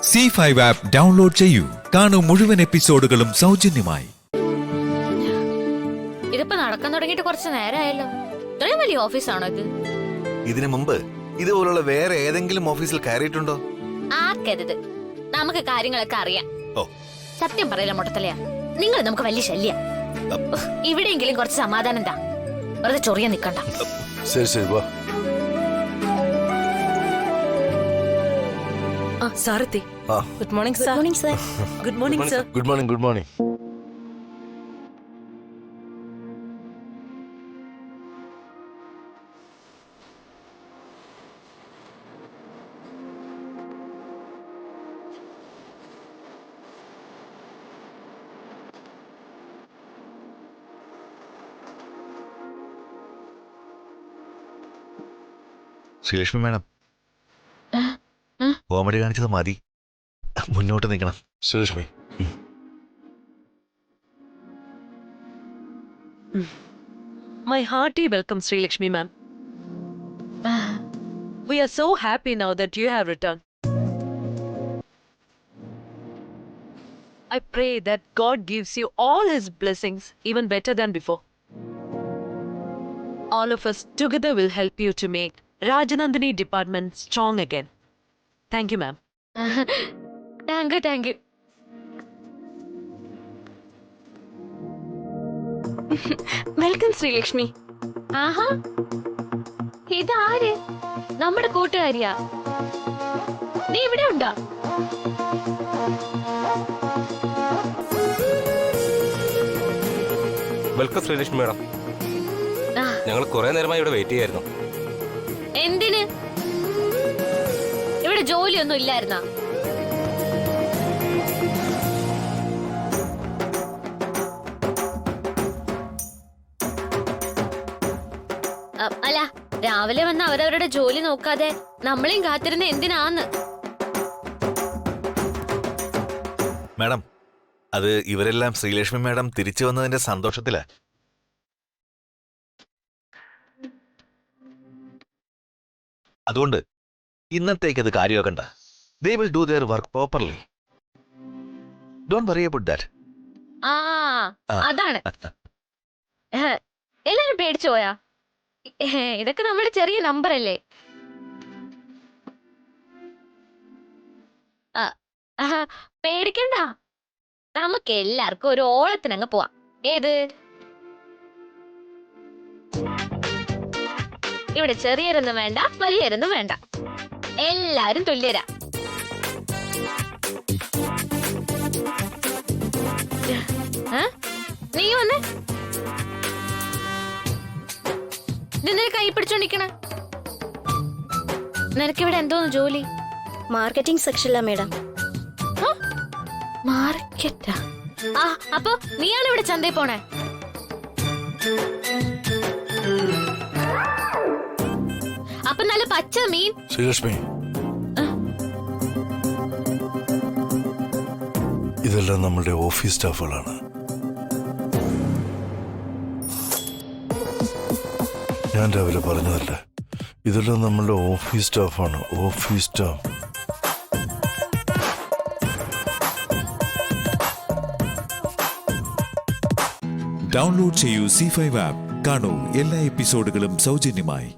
C5 app download ചെയ്യൂ. കാണൂ മുഴുവൻ എപ്പിസോഡുകളും സൗജന്യമായി. ഇതിപ്പോ നടക്കാൻ തുടങ്ങിയിട്ട് കുറച്ച് നേരമായല്ലോ. ഇത്രയും വലിയ ഓഫീസാണോ ഇത്? ഇതിനു മുമ്പ് ഇതുപോലുള്ള വേറെ ഏതെങ്കിലും ഓഫീസിൽ കയറിയിട്ടുണ്ടോ? ആക്കരുത്, നമുക്ക് കാര്യങ്ങളൊക്കെ അറിയാം. ഓ, സത്യം പറയില്ല മുട്ടത്തലയാ, നിങ്ങൾ നമുക്ക് വലിയ ശല്യ. ഇവിടെയെങ്കിലും കുറച്ച് സമാധാനം എന്താ, വെറുതെ ചൊറിയാൻ നിക്കണ്ട. ശരി ശരി വാ. Sarathi, good morning sir. Good morning sir. Good morning good morning. Sreelakshmi madam, comedy കാണിച്ചത് മതി, മുന്നോട്ട് നിൽക്കണം. Sreelakshmi, My hearty welcome, Sri Lakshmi ma'am. We are so happy now that you have returned. I pray that God gives you all His blessings, even better than before. All of us together will help you to make Rajanandani department strong again. Thank you, ma'am. Thank you. Welcome, Sri Lakshmi. ആഹാ, ഇതാര്? നമ്മുടെ കൂട്ടുകാരിയാ. നീ ഇവിടെ ഉണ്ടാ? Welcome Sreelakshmi madam. ഞങ്ങൾ കുറെ നേരമായി ഇവിടെ wait ചെയ്യായിരുന്നു. എന്തിന്? ഇവിടെ ജോലിയൊന്നും ഇല്ലായിരുന്നാ? അല്ല, രാവിലെ വന്ന് അവരവരുടെ ജോലി നോക്കാതെ നമ്മളെയും കാത്തിരുന്ന എന്തിനാന്ന്? മാഡം, അത് ഇവരെല്ലാം ശ്രീലക്ഷ്മി മാഡം തിരിച്ചു വന്നതിന്റെ സന്തോഷത്തിലാ. അതുകൊണ്ട് ഇന്നത്തേക്ക് അത് കാര്യമാക്കണ്ട. They will do their work properly. Don't worry about that. ആ, അതാണ്. എല്ലാരും പേടിച്ചു പോയാ? ഇതൊക്കെ നമ്മുടെ ചെറിയ നമ്പർ അല്ലേ? പേടിക്കണ്ട, നമുക്ക് എല്ലാവർക്കും ഒരു ഓളത്തിനങ്ങ് പോവാം. ഏത്? ഇവിടെ ചെറിയൊരൊന്നും വേണ്ട, വലിയൊരൊന്നും വേണ്ട, എല്ലാരും തുല്യരാ. നീ വന്നേ, നിന്നെ കൈ പിടിച്ചോണ്ടിരിക്കണ. നിനക്കിവിടെ എന്തോന്ന് ജോലി? മാർക്കറ്റിംഗ് സെക്ഷനിലാ മേഡം. മാർക്കറ്റാ? ആ, അപ്പൊ നീയാണ് ഇവിടെ ചന്തയിൽ പോണേ? അപ്പൊ നല്ല പച്ച മീൻ. ശ്രീലക്ഷ്മി, ഇതെല്ലാം നമ്മളുടെ ഓഫീസ് സ്റ്റാഫുകളാണ്. ഞാൻ രാവിലെ പറഞ്ഞതല്ലേ, ഇതെല്ലാം നമ്മളുടെ ഓഫീസ് സ്റ്റാഫാണ്. Office staff. ഡൗൺലോഡ് ചെയ്യൂ C5 ആപ്പ്. കാണൂ എല്ലാ എപ്പിസോഡുകളും സൗജന്യമായി.